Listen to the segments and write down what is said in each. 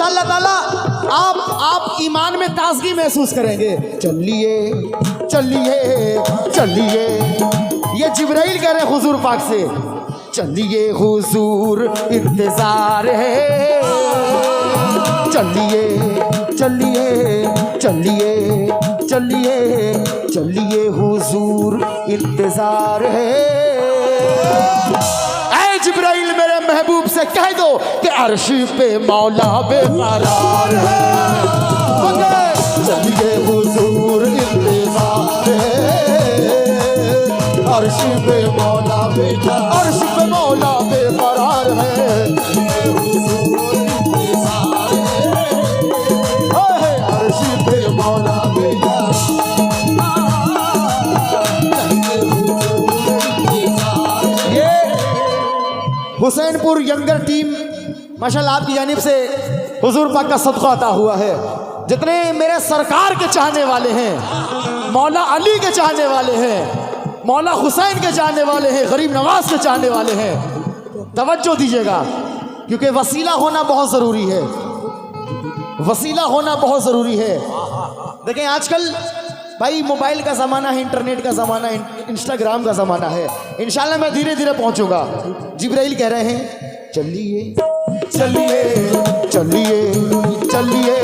इंशाअल्लाह ताला आप ईमान में ताजगी महसूस करेंगे। चलिए चलिए चलिए, ये जिब्राइल कह रहे हैं हुजूर पाक से, चलिए हुजूर इंतजार है, चलिए चलिए चलिए चलिए चलिए हुजूर इंतजार है। ऐ जिब्राइल मेरे महबूब से कह दो कि अर्श पे मौला बेकरार है, चलिए हुजूर इंतजार है, अर्श पे मौला बेकरार, अर्श पे मौला बेकरार है, अर्श पे मौला बेकरार। ये हुसैनपुर यंगर टीम माशाल्लाह आपकी जानिब से हुजूर पाक का सदका अता हुआ है। जितने मेरे सरकार के चाहने वाले हैं, मौला अली के चाहने वाले हैं, मौला हुसैन के चाहने वाले हैं, गरीब नवाज के चाहने वाले हैं, तवज्जो दीजिएगा क्योंकि वसीला होना बहुत ज़रूरी है, वसीला होना बहुत ज़रूरी है। देखें आजकल भाई मोबाइल का ज़माना है, इंटरनेट का ज़माना है, इंस्टाग्राम का ज़माना है। इंशाल्लाह मैं धीरे धीरे पहुंचूंगा। जिब्राइल कह रहे हैं चलिए चलिए चलिए चलिए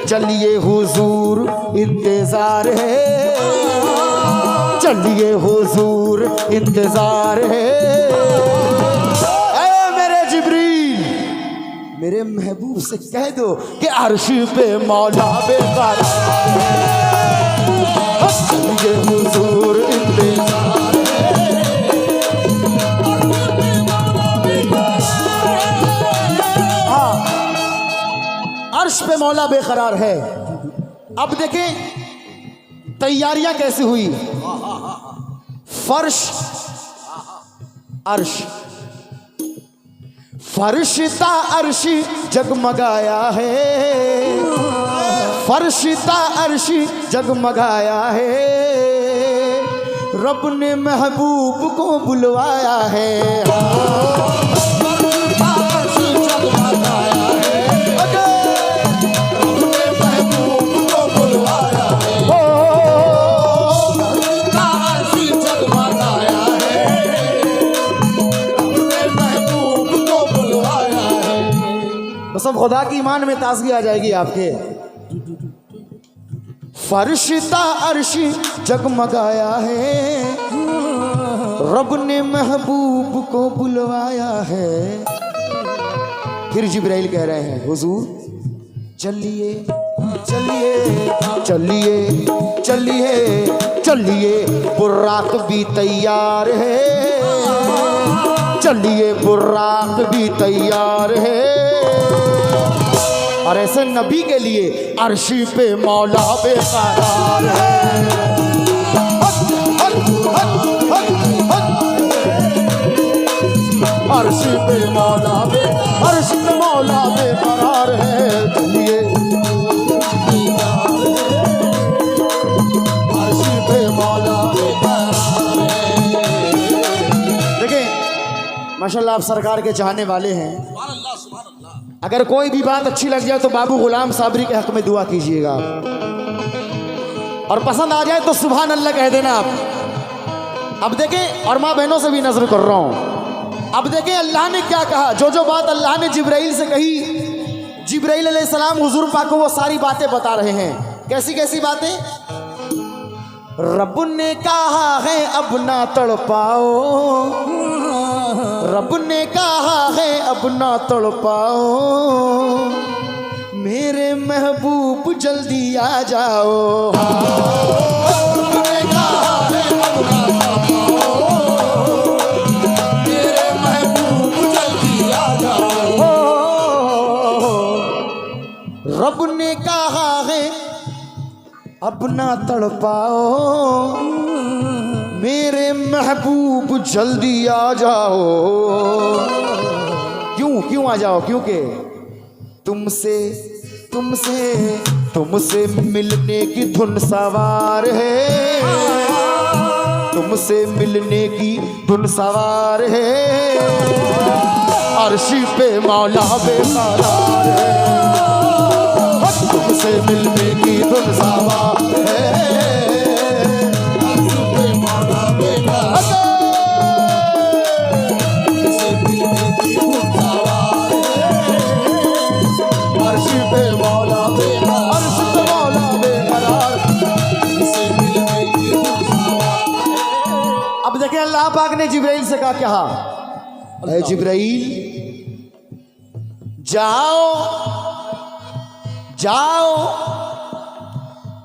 चलिए हुजूर इंतजार है, चलिए हुजूर इंतजार है। ऐ मेरे जिब्रील मेरे महबूब से कह दो कि अर्श पे मौला बेकरार है, चलिए हुजूर इंतजार है। हाँ, अर्श पे मौला बेकरार है। अब देखें तैयारियां कैसी हुई। फर्श अर्श, फर्शता अर्श जगमगाया है, फर्शता अर्श जगमगाया है, रब ने महबूब को बुलवाया है, फर्शता अर्श जगमगाया है, रब ने महबूब को बुलवाया है, फर्शता अर्श जगमगाया है, रब ने महबूब को बुलवाया है। तो सब खुदा की ईमान में ताजगी आ जाएगी आपके। फर्शता अर्श जगमगाया है, रब ने महबूब को बुलवाया है। फिर जिब्राइल कह रहे हैं हुजूर चलिए चलिए चलिए चलिए चलिए, बुर्राक भी तैयार है, चलिए बुर्राक भी तैयार है। और ऐसे नबी के लिए अर्शी पे मौला बेकरार है, अर्शी पे मौला अर्श पे मौला बेकरार है, चलिए अर्शी पे मौला बेकरार है। देखिए माशाल्लाह आप सरकार के चाहने वाले हैं। अगर कोई भी बात अच्छी लग जाए तो बाबू गुलाम साबरी के हक में दुआ कीजिएगा, और पसंद आ जाए तो सुभान अल्लाह कह देना आप। अब देखें, और माँ बहनों से भी नजर कर रहा हूँ, अब देखें अल्लाह ने क्या कहा। जो जो बात अल्लाह ने जिब्राइल से कही, जिब्राइल अलैहिस्सलाम हुजूर पाक को वो सारी बातें बता रहे हैं। कैसी कैसी बातें? रब ने कहा है अब ना तड़पाओ, रब ने कहा है अब ना तड़पाओ, मेरे महबूब जल्दी आ जाओ। रब ने कहा है अब ना तड़पाओ, मेरे महबूब जल्दी आ जाओ। रब ने कहा है अब ना तड़पाओ, मेरे महबूब जल्दी आ जाओ। क्यों क्यों आ जाओ? क्योंकि तुमसे तुमसे तुमसे मिलने की धुन सवार है, तुमसे मिलने की धुन सवार है, अर्शी पे मौला बेकरार है, पे मौला बेकरार, अर्श पे मौला बेकरार। अब देखें अल्लाह पाक ने जिब्राइल से कहा, ऐ जिब्राइल जाओ जाओ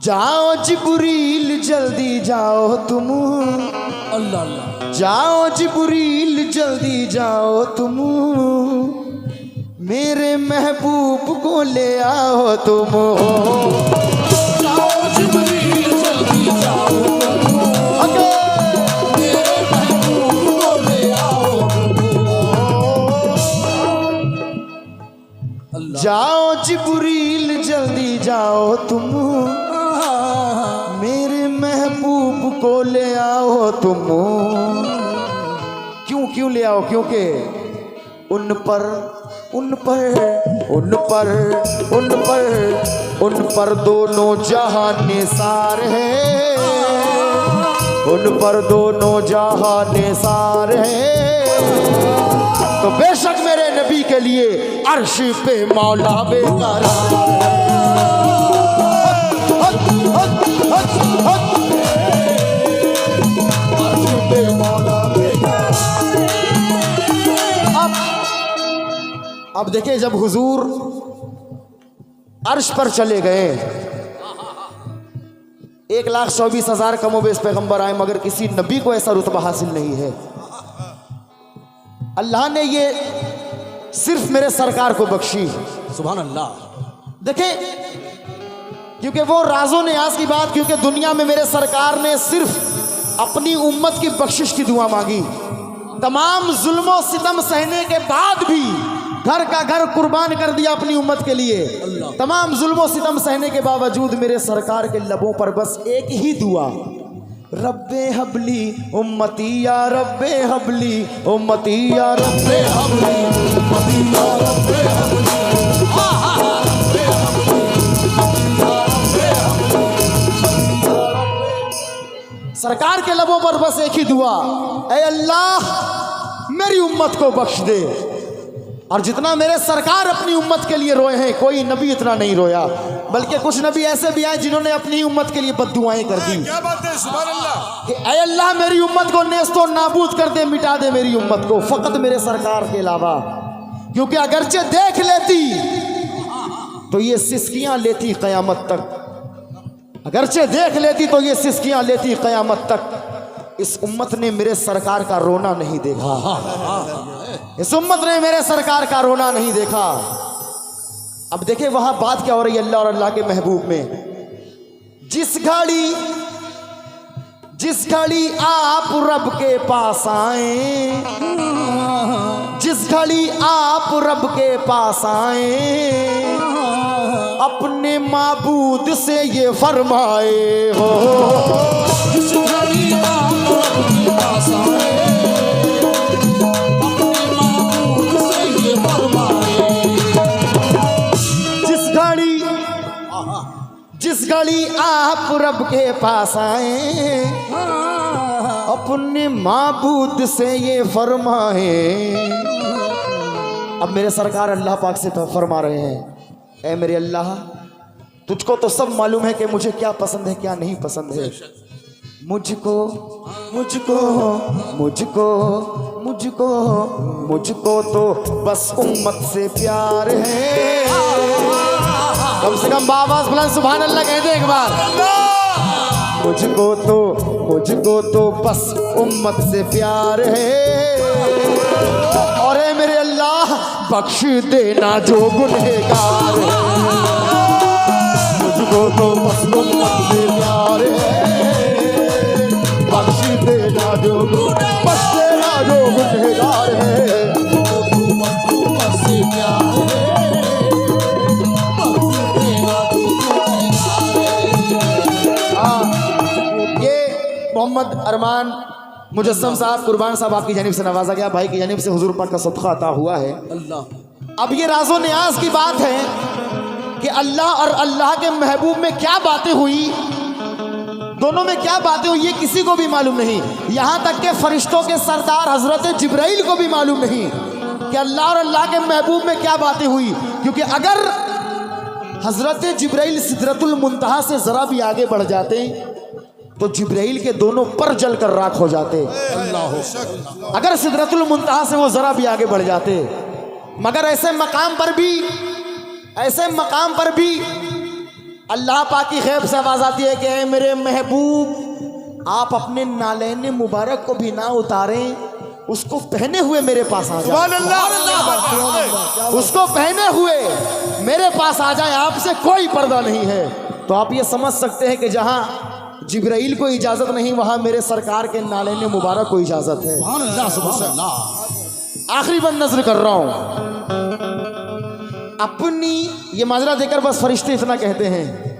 जाओ जिब्रील जल्दी जाओ तुम, अल्लाह अल्लाह, जाओ जिब्रील जल्दी जाओ तुम, मेरे महबूब को ले आओ तुम। जाओ जिब्रील जल्दी जाओ, मेरे महबूब को ले आओ। अल्लाह, जाओ जिब्रील जल्दी जाओ तुम, मेरे महबूब को ले आओ तुम। क्यों क्यों ले आओ? क्योंकि उन पर दोनों जहां निसार है, उन पर दोनों जहां निसार है। तो बेशक मेरे नबी के लिए अर्श पे मौला बेकरार। अब देखिए जब हुजूर अर्श पर चले गए, 1,24,000 कमोबेश पैगंबर आए, मगर किसी नबी को ऐसा रुतबा हासिल नहीं है। अल्लाह ने ये सिर्फ मेरे सरकार को बख्शी। सुभान अल्लाह। देखें, क्योंकि वो राजो नियाज की बात, क्योंकि दुनिया में मेरे सरकार ने सिर्फ अपनी उम्मत की बख्शिश की दुआ मांगी। तमाम जुल्मों सितम सहने के बाद भी घर का घर कुर्बान कर दिया अपनी उम्मत के लिए। तमाम जुल्मों सितम सहने के बावजूद मेरे सरकार के लबों पर बस एक ही दुआ, रब्बे हबली उम्मती या रब्बे हबली उम्मती या रब्बे हबली उम्मती या रब्बे हबली। सरकार के लबों पर बस एक ही दुआ, ऐ अल्लाह मेरी उम्मत को बख्श दे। और जितना मेरे सरकार अपनी उम्मत के लिए रोए हैं, कोई नबी इतना नहीं रोया, बल्कि कुछ नबी ऐसे भी आए जिन्होंने अपनी उम्मत के लिए बद्दुआएं कर दी। क्या बात है, सुभान अल्लाह। कि ऐ अल्लाह मेरी उम्मत को नेस्तो नाबूद कर दे, मिटा दे मेरी उम्मत को, फकत मेरे सरकार के अलावा। क्योंकि अगरचे देख लेती तो ये सिसकियां लेती क़यामत तक, अगरचे देख लेती तो ये सिसकियां लेती क़यामत तक। इस उम्मत ने मेरे सरकार का रोना नहीं देखा, इस उम्मत ने मेरे सरकार का रोना नहीं देखा। अब देखिए वहां बात क्या हो रही है अल्लाह और अल्लाह के महबूब में। जिस घड़ी आप रब के पास आए, जिस घड़ी आप रब के पास आए, अपने माबूद से ये फरमाए हो, जिस घड़ी आप रब के पास आए, अपने माबूद से ये फरमाए। जिस घड़ी आप रब के पास आए, अपने माबूद से ये फरमाए। अब मेरे सरकार अल्लाह पाक से फरमा रहे हैं, ऐ मेरे अल्लाह तुझको तो सब मालूम है कि मुझे क्या पसंद है क्या नहीं पसंद है। मुझको मुझको मुझको मुझको मुझको तो बस उम्मत से प्यार है। कम से कम बाबा बुलंद सुभान अल्लाह कह दे एक बार। मुझको तो बस उम्मत से प्यार है। और ए मेरे अल्लाह बख्श देना जो गुनहगार है। मुझको तो बस उम्मत से प्यार है, बख्श देना जो गुनहगार है। मोहम्मद अरमान मुजस्सम साहब कुर्बान साहब आपकी जानिब से नवाजा गया, भाई की जानिब से हुजूर पाक का सदका अता हुआ है। अल्लाह। अब ये राज़ो नियाज की बात है कि अल्लाह और अल्लाह के महबूब में क्या बातें हुई, दोनों में क्या बातें हुई ये किसी को भी मालूम नहीं। यहाँ तक के फरिश्तों के सरदार हजरत जिब्राइल को भी मालूम नहीं कि अल्लाह और अल्लाह के महबूब में क्या बातें हुई। क्योंकि अगर हजरत जिब्राइल सिदरतुल मुंतहा से जरा भी आगे बढ़ जाते तो जिब्राइल के दोनों पर जलकर राख हो जाते। अगर सिदरतुल मुंतहा से वो जरा भी आगे बढ़ जाते, मगर ऐसे मकाम पर भी अल्लाह पाक की खैब से आवाज आती है कि ऐ मेरे महबूब, आप अपने नालैन मुबारक को भी ना उतारें, उसको पहने हुए मेरे पास आ जाए, उसको पहने हुए मेरे पास आ जाए, आपसे कोई पर्दा नहीं है। तो आप ये समझ सकते हैं कि जहां जिब्राइल को इजाजत नहीं, वहां मेरे सरकार के नालैन मुबारक को इजाजत है। आखिरी बंद नजर कर रहा हूं अपनी, ये माजरा देकर बस फरिश्ते इतना कहते हैं,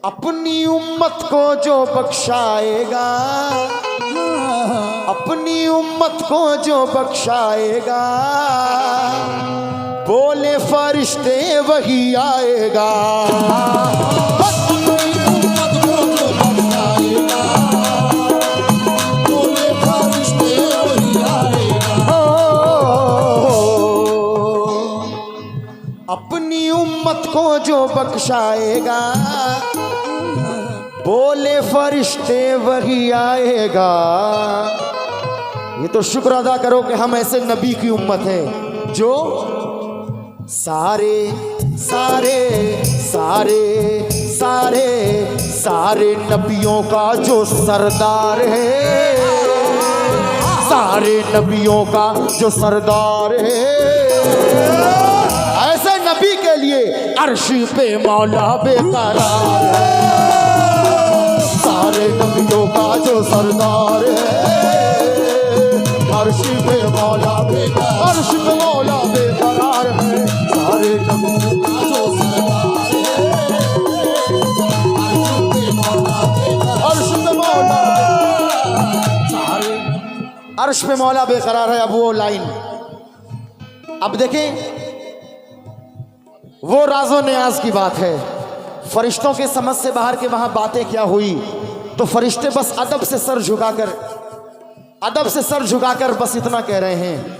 अपनी उम्मत को जो बख्शाएगा, अपनी उम्मत को जो बख्शाएगा, बोले फरिश्ते वही आएगा। अपनी उम्मत को जो बख्शाएगा, बोले फरिश्ते वही आएगा। ये तो शुक्र अदा करो कि हम ऐसे नबी की उम्मत है जो सारे सारे सारे सारे सारे नबियों का जो सरदार है, सारे नबियों का जो सरदार है। ऐसे नबी के लिए अर्श पे मौला बेकरार है, सारे नबियों का जो सरदार है, अर्श पे मौला बेकरार, अर्श पे मौला बेकरार है, सारे नबियों का जो सरदार है, अर्श पे मौला, सारे अर्श पे मौला बेकरार है। अब वो लाइन, अब देखें, वो राजो न्याज की बात है, फरिश्तों के समझ से बाहर के वहां बातें क्या हुई। तो फरिश्ते बस अदब से सर झुकाकर बस इतना कह रहे हैं,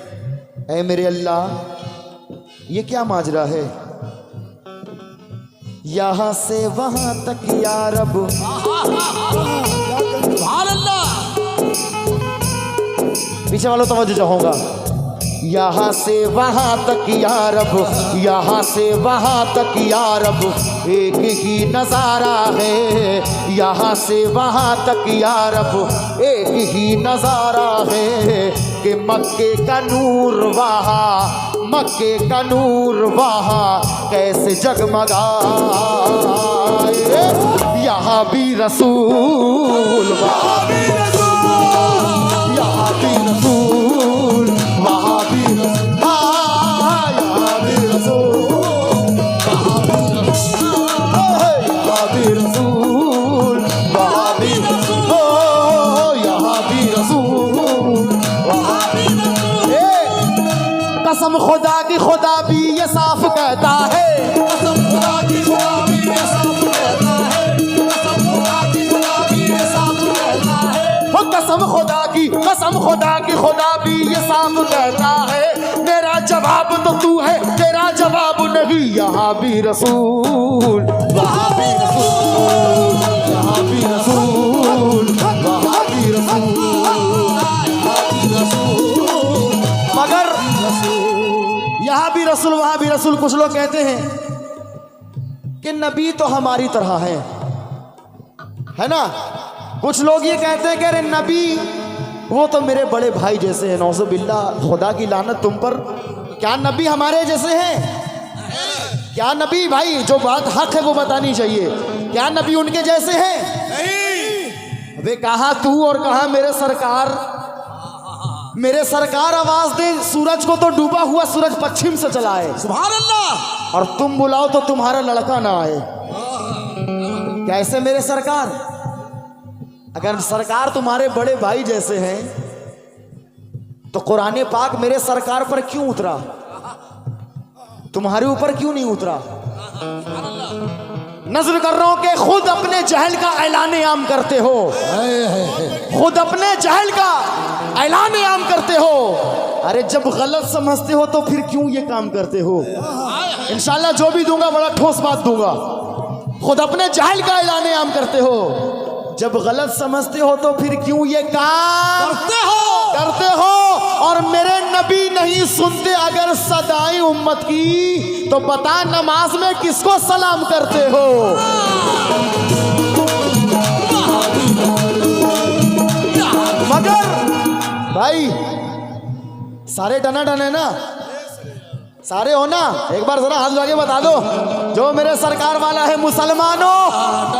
ऐ मेरे अल्लाह, ये क्या माजरा है, यहां से वहां तक या रब, पीछे वालों तवज्जो चाहूंगा, यहाँ से वहाँ तक या रब, यहाँ से वहाँ तक या रब, एक ही नज़ारा है, यहाँ से वहाँ तक या रब, एक ही नज़ारा है कि मक्के का नूर वहाँ, मक्के का नूर वहाँ कैसे जगमगाए, यहाँ भी रसूल, वहाँ भी रसूल, यहाँ भी रसूल, वहाँ भी रसूल, यहाँ भी रसूल, यहाँ भी रसूल, वहाँ भी रसूल, यहाँ भी रसूल, वहाँ भी रसूल। कसम खुदा की खुदा भी ये साफ कहता है, कसम खुदा की खुदा भी ये साफ कहता है, कसम खुदा की खुदा भी ये साफ कहता है, कसम खुदा की, कसम खुदा की खुदा भी ये साफ कहता है, मेरा जवाब तो तू है, तेरा जवाब नहीं, यहाँ भी रसूल, वहाँ भी रसूल, यहाँ भी रसूल, वहाँ भी रसूल, मगर यहाँ भी रसूल वहाँ भी रसूल। कुछ लोग कहते हैं कि नबी तो हमारी तरह है ना, कुछ लोग ये कहते हैं कि अरे नबी वो तो मेरे बड़े भाई जैसे हैं, नौज़ु बिल्लाह, खुदा की लानत तुम पर, क्या नबी हमारे जैसे हैं? क्या नबी, भाई जो बात हक है वो बतानी चाहिए, क्या नबी उनके जैसे हैं? नहीं। अबे कहा तू और कहा मेरे सरकार, मेरे सरकार आवाज दे सूरज को तो डूबा हुआ सूरज पश्चिम से चला है, सुभान अल्लाह, और तुम बुलाओ तो तुम्हारा लड़का ना आए, क्या ऐसे मेरे सरकार? अगर सरकार तुम्हारे बड़े भाई जैसे हैं तो कुरान पाक मेरे सरकार पर क्यों उतरा, तुम्हारे ऊपर क्यों नहीं उतरा? नजर कर रहा हूं कि खुद अपने जहल का ऐलान आम करते हो, खुद अपने जहल का ऐलान आम करते हो। अरे जब गलत समझते हो तो फिर क्यों ये काम करते हो? इंशाल्लाह जो भी दूंगा बड़ा ठोस बात दूंगा। खुद अपने जाहिल का ऐलान आम करते हो, जब गलत समझते हो तो फिर क्यों ये काम करते हो? और मेरे नबी नहीं सुनते अगर सदाई उम्मत की, तो बता नमाज में किसको सलाम करते हो? मगर भाई सारे टना टन है ना, सारे हो ना? एक बार जरा हाथ आगे बता दो, जो मेरे सरकार वाला है।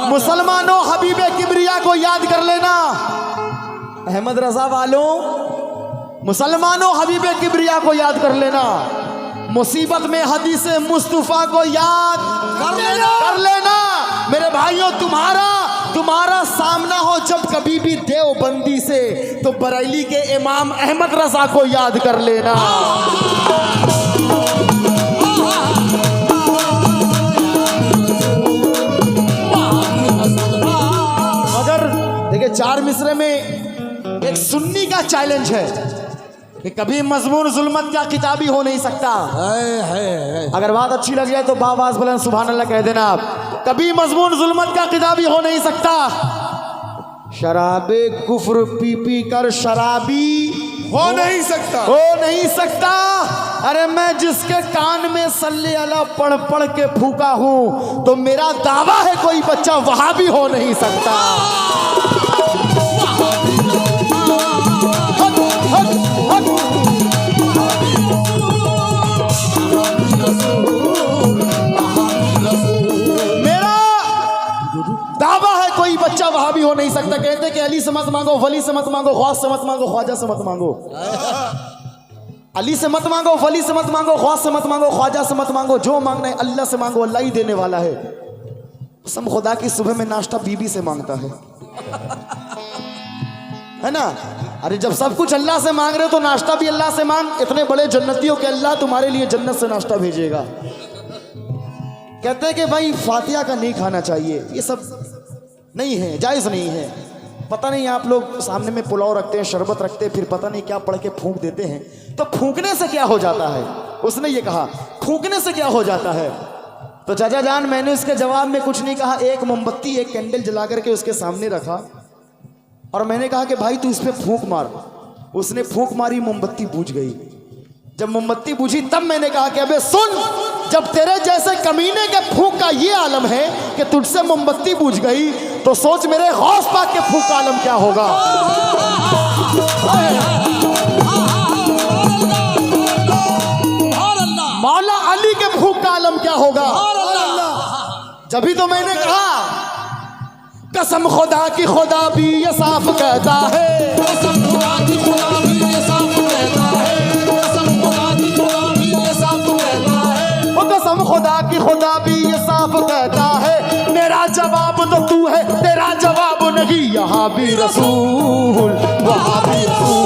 मुसलमानों हबीबे किबरिया को याद कर लेना। अहमद रजा वालों, मुसलमानों हबीबे किबरिया को याद कर लेना। मुसीबत में हदीसे मुस्तफा को याद कर लेना। मेरे भाइयों, तुम्हारा सामना हो जब कभी भी देवबंदी से, तो बरेली के इमाम अहमद रजा को याद कर लेना। मगर देखिए, 4 मिसरे में एक सुन्नी का चैलेंज है कि कभी मजमून जुल्मत का किताबी हो नहीं सकता। अगर बात अच्छी लग जाए तो बावाज बुलंद सुभान अल्लाह कह देना आप। कभी मजमून जुल्मत का किताबी हो नहीं सकता। शराबे कुफ्र पी पी कर शराबी हो नहीं सकता। अरे मैं जिसके कान में सल्ले अला पढ़ पढ़ के फूका हूं, तो मेरा दावा है कोई बच्चा वहां भी हो नहीं सकता। मेरा दावा है कोई बच्चा वहां भी हो नहीं सकता। कहते कि अली से मत मांगो, वली से मत मांगो, गौस से मत मांगो, ख्वाजा से मत मांगो। अली से मत मांगो, वली से मत मांगो, गौस से मत मांगो, ख्वाजा से मत मांगो। जो मांगना है अल्लाह से मांगो, अल्लाह ही देने वाला है। कसम खुदा की, सुबह में नाश्ता बीबी से मांगता है ना? अरे जब सब कुछ अल्लाह से मांग रहे हो तो नाश्ता भी अल्लाह से मांग। इतने बड़े जन्नतियों के अल्लाह तुम्हारे लिए जन्नत से नाश्ता भेजेगा। कहते हैं कि भाई फातिहा का नहीं खाना चाहिए, ये सब नहीं है, जायज़ नहीं है। पता नहीं आप लोग सामने में पुलाव रखते हैं, शरबत रखते हैं, फिर पता नहीं क्या पढ़ के फूंक देते हैं। तो फूंकने से क्या हो जाता है? उसने ये कहा, फूंकने से क्या हो जाता है? तो चाचा जान, मैंने उसके जवाब में कुछ नहीं कहा। एक मोमबत्ती, एक कैंडल जला करके उसके सामने रखा और मैंने कहा कि भाई तू इस पे फूंक मार। उसने फूंक मारी, मोमबत्ती बुझ गई। जब मोमबत्ती बुझी तब मैंने कहा कि अबे सुन, जब तेरे जैसे कमीने के फूंक का ये आलम है कि तुझसे मोमबत्ती बुझ गई, तो सोच मेरे गौस पाक के फूंक का आलम क्या होगा। मौला अली के फूंक का आलम क्या होगा। जभी तो मैंने कहा, कसम खुदा की खुदा भी ये साफ कहता है, कसम खुदा की खुदा भी ये साफ कहता है, कसम खुदा की खुदा भी ये साफ कहता है, वो कसम खुदा की खुदा भी ये साफ कहता है। मेरा जवाब तो तू है, तेरा जवाब नहीं। यहाँ भी रसूल, वहाँ भी रसूल,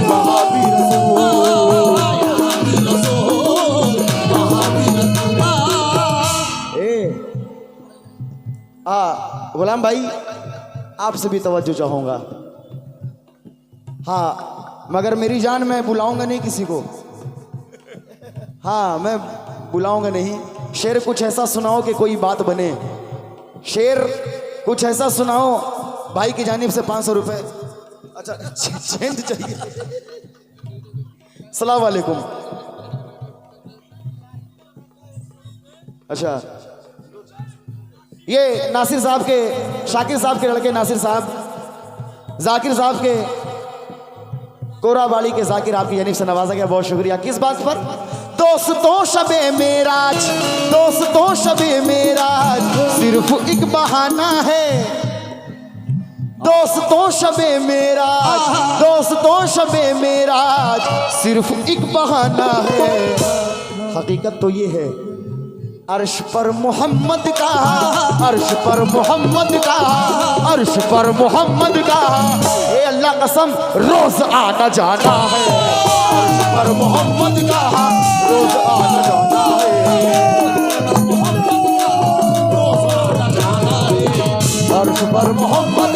वहाँ भी गुलाम भाई, आपसे भी तवज्जो चाहूँगा। हाँ, मगर मेरी जान, मैं बुलाऊंगा नहीं किसी को। हाँ, मैं बुलाऊंगा नहीं। शेर कुछ ऐसा सुनाओ कि कोई बात बने। शेर कुछ ऐसा सुनाओ। भाई की जानिब से 500 रुपये। अच्छा, चेंज चाहिए। सलाम वालेकुम। अच्छा, ये नासिर साहब के, शाकिर साहब के लड़के नासिर साहब, जाकिर साहब के कोराबाड़ी के जाकिर, आपकी जानिब से नवाजा गया, बहुत शुक्रिया। किस बात पर? दोस्तों शबे मेराज, दोस्तों शबे मेराज सिर्फ एक बहाना है। दोस्तों शबे मेराज, दोस्तों शबे मेराज सिर्फ एक बहाना है। हकीकत तो ये है, अर्श पर मोहम्मद का, अर्श पर मोहम्मद का, अर्श पर मोहम्मद का, ये अल्लाह कसम रोज आना जाना है। अर्श पर मोहम्मद का रोज आना जाना है, अर्श पर मोहम्मद